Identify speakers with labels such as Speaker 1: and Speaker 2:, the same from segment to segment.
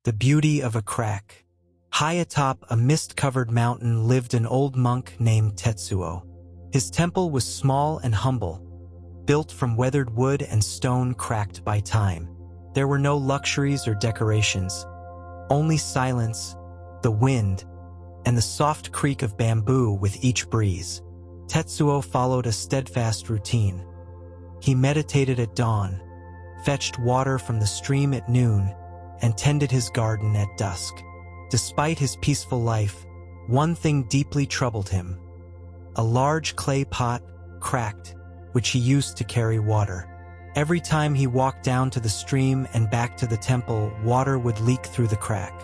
Speaker 1: The beauty of a crack. High atop a mist-covered mountain lived an old monk named Tetsuo. His temple was small and humble, built from weathered wood and stone cracked by time. There were no luxuries or decorations, only silence, the wind, and the soft creak of bamboo with each breeze. Tetsuo followed a steadfast routine. He meditated at dawn, fetched water from the stream at noon, and tended his garden at dusk. Despite his peaceful life, one thing deeply troubled him. A large clay pot, cracked, which he used to carry water. Every time he walked down to the stream and back to the temple, water would leak through the crack.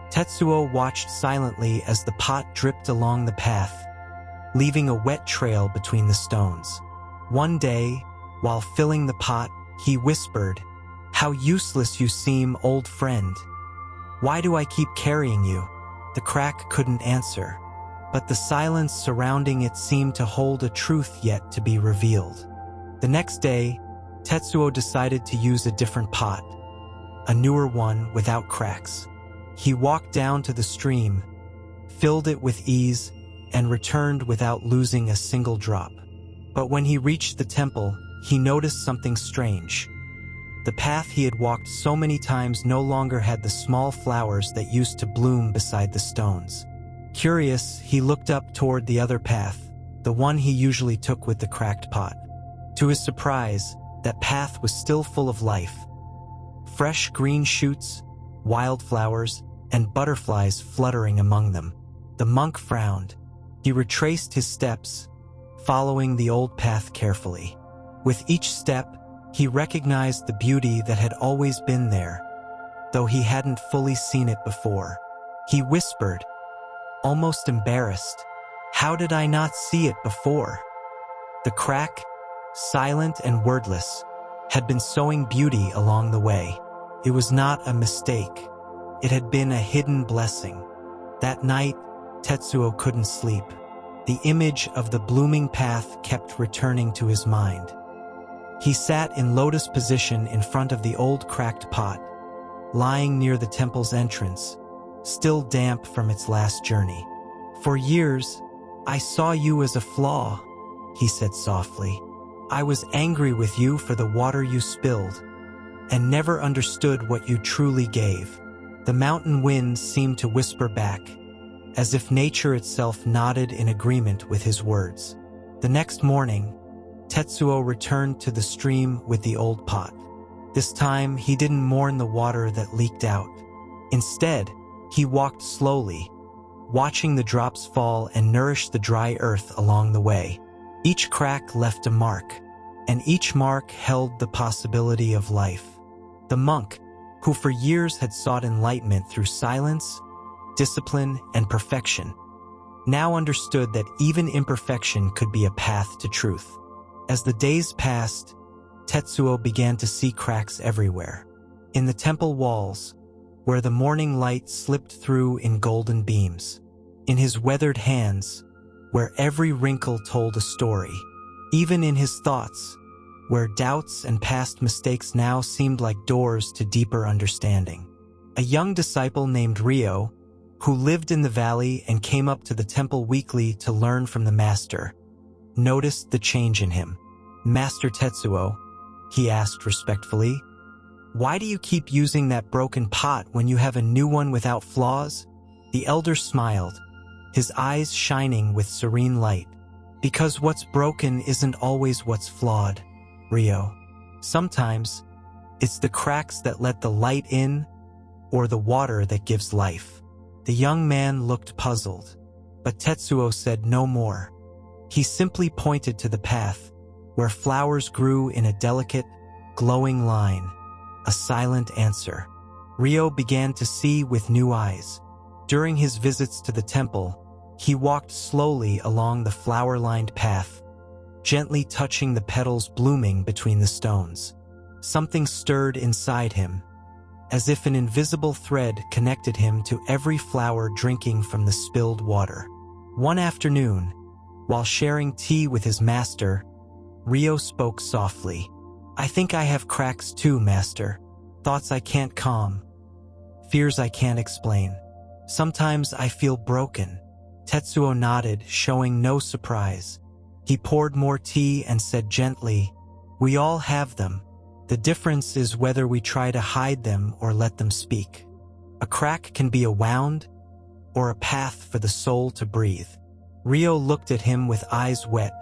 Speaker 1: Tetsuo watched silently as the pot dripped along the path, leaving a wet trail between the stones. One day, while filling the pot, he whispered, "How useless you seem, old friend. Why do I keep carrying you?" The crack couldn't answer, but the silence surrounding it seemed to hold a truth yet to be revealed. The next day, Tetsuo decided to use a different pot, a newer one without cracks. He walked down to the stream, filled it with ease, and returned without losing a single drop. But when he reached the temple, he noticed something strange. The path he had walked so many times no longer had the small flowers that used to bloom beside the stones. Curious, he looked up toward the other path, the one he usually took with the cracked pot. To his surprise, that path was still full of life. Fresh green shoots, wildflowers, and butterflies fluttering among them. The monk frowned. He retraced his steps, following the old path carefully. With each step, he recognized the beauty that had always been there, though he hadn't fully seen it before. He whispered, almost embarrassed, "How did I not see it before?" The crack, silent and wordless, had been sowing beauty along the way. It was not a mistake. It had been a hidden blessing. That night, Tetsuo couldn't sleep. The image of the blooming path kept returning to his mind. He sat in lotus position in front of the old cracked pot, lying near the temple's entrance, still damp from its last journey. "For years, I saw you as a flaw," he said softly. "I was angry with you for the water you spilled, and never understood what you truly gave." The mountain wind seemed to whisper back, as if nature itself nodded in agreement with his words. The next morning, Tetsuo returned to the stream with the old pot. This time, he didn't mourn the water that leaked out. Instead, he walked slowly, watching the drops fall and nourish the dry earth along the way. Each crack left a mark, and each mark held the possibility of life. The monk, who for years had sought enlightenment through silence, discipline, and perfection, now understood that even imperfection could be a path to truth. As the days passed, Tetsuo began to see cracks everywhere. In the temple walls, where the morning light slipped through in golden beams. In his weathered hands, where every wrinkle told a story. Even in his thoughts, where doubts and past mistakes now seemed like doors to deeper understanding. A young disciple named Ryo, who lived in the valley and came up to the temple weekly to learn from the master, noticed the change in him. "Master Tetsuo," he asked respectfully, "why do you keep using that broken pot when you have a new one without flaws?" The elder smiled, his eyes shining with serene light. "Because what's broken isn't always what's flawed, Ryo. Sometimes, it's the cracks that let the light in, or the water that gives life." The young man looked puzzled, but Tetsuo said no more. He simply pointed to the path, where flowers grew in a delicate, glowing line, a silent answer. Ryo began to see with new eyes. During his visits to the temple, he walked slowly along the flower-lined path, gently touching the petals blooming between the stones. Something stirred inside him, as if an invisible thread connected him to every flower drinking from the spilled water. One afternoon, while sharing tea with his master, Ryo spoke softly. "I think I have cracks too, master. Thoughts I can't calm. Fears I can't explain. Sometimes I feel broken. Tetsuo nodded, showing no surprise. He poured more tea and said gently, "We all have them. The difference is whether we try to hide them or let them speak. A crack can be a wound or a path for the soul to breathe." Rio looked at him with eyes wet,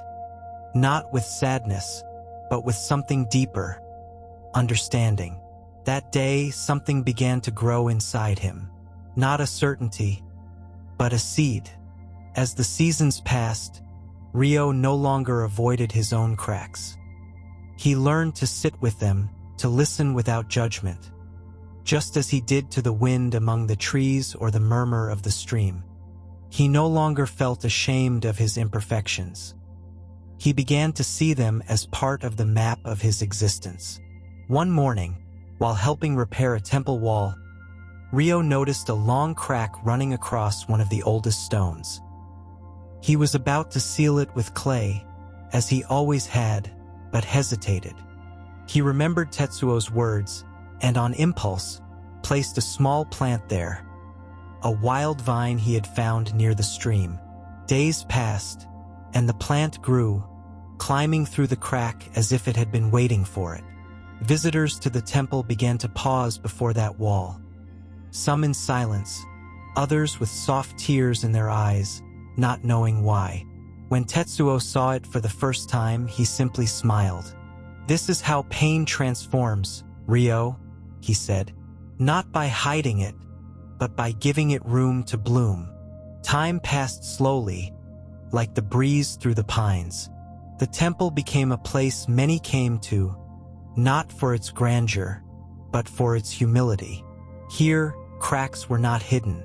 Speaker 1: not with sadness, but with something deeper, understanding. That day, something began to grow inside him. Not a certainty, but a seed. As the seasons passed, Rio no longer avoided his own cracks. He learned to sit with them, to listen without judgment, just as he did to the wind among the trees or the murmur of the stream. He no longer felt ashamed of his imperfections. He began to see them as part of the map of his existence. One morning, while helping repair a temple wall, Rio noticed a long crack running across one of the oldest stones. He was about to seal it with clay, as he always had, but hesitated. He remembered Tetsuo's words, and on impulse, placed a small plant there, a wild vine he had found near the stream. Days passed, and the plant grew, climbing through the crack as if it had been waiting for it. Visitors to the temple began to pause before that wall, some in silence, others with soft tears in their eyes, not knowing why. When Tetsuo saw it for the first time, he simply smiled. "This is how pain transforms, Rio," he said. "Not by hiding it, but by giving it room to bloom." Time passed slowly, like the breeze through the pines. The temple became a place many came to, not for its grandeur, but for its humility. Here, cracks were not hidden.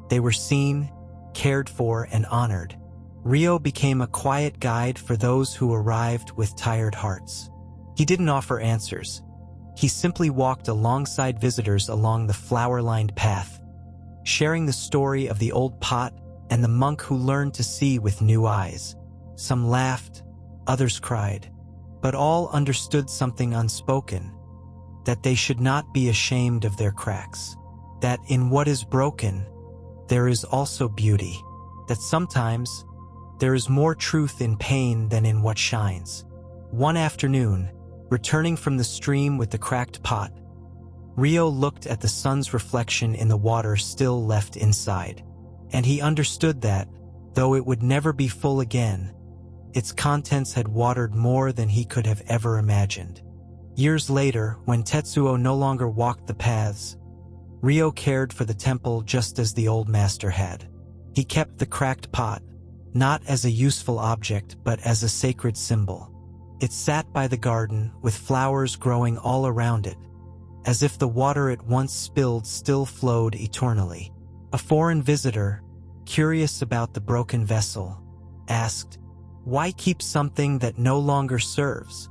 Speaker 1: They were seen, cared for, and honored. Rio became a quiet guide for those who arrived with tired hearts. He didn't offer answers. He simply walked alongside visitors along the flower-lined path, sharing the story of the old pot and the monk who learned to see with new eyes. Some laughed, others cried, but all understood something unspoken, that they should not be ashamed of their cracks, that in what is broken, there is also beauty, that sometimes there is more truth in pain than in what shines. One afternoon, returning from the stream with the cracked pot, Rio looked at the sun's reflection in the water still left inside, and he understood that, though it would never be full again, its contents had watered more than he could have ever imagined. Years later, when Tetsuo no longer walked the paths, Rio cared for the temple just as the old master had. He kept the cracked pot, not as a useful object but as a sacred symbol. It sat by the garden, with flowers growing all around it, as if the water it once spilled still flowed eternally. A foreign visitor, curious about the broken vessel, asked, "Why keep something that no longer serves?"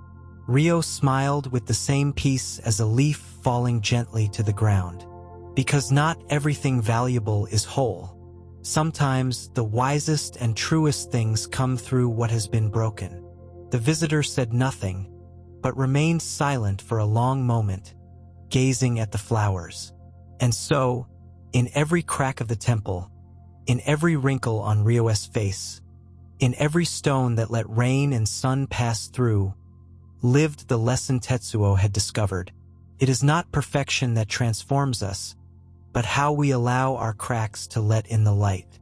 Speaker 1: Rio smiled with the same peace as a leaf falling gently to the ground. "Because not everything valuable is whole. Sometimes the wisest and truest things come through what has been broken." The visitor said nothing, but remained silent for a long moment, gazing at the flowers. And so, in every crack of the temple, in every wrinkle on Rio's face, in every stone that let rain and sun pass through, lived the lesson Tetsuo had discovered. It is not perfection that transforms us, but how we allow our cracks to let in the light.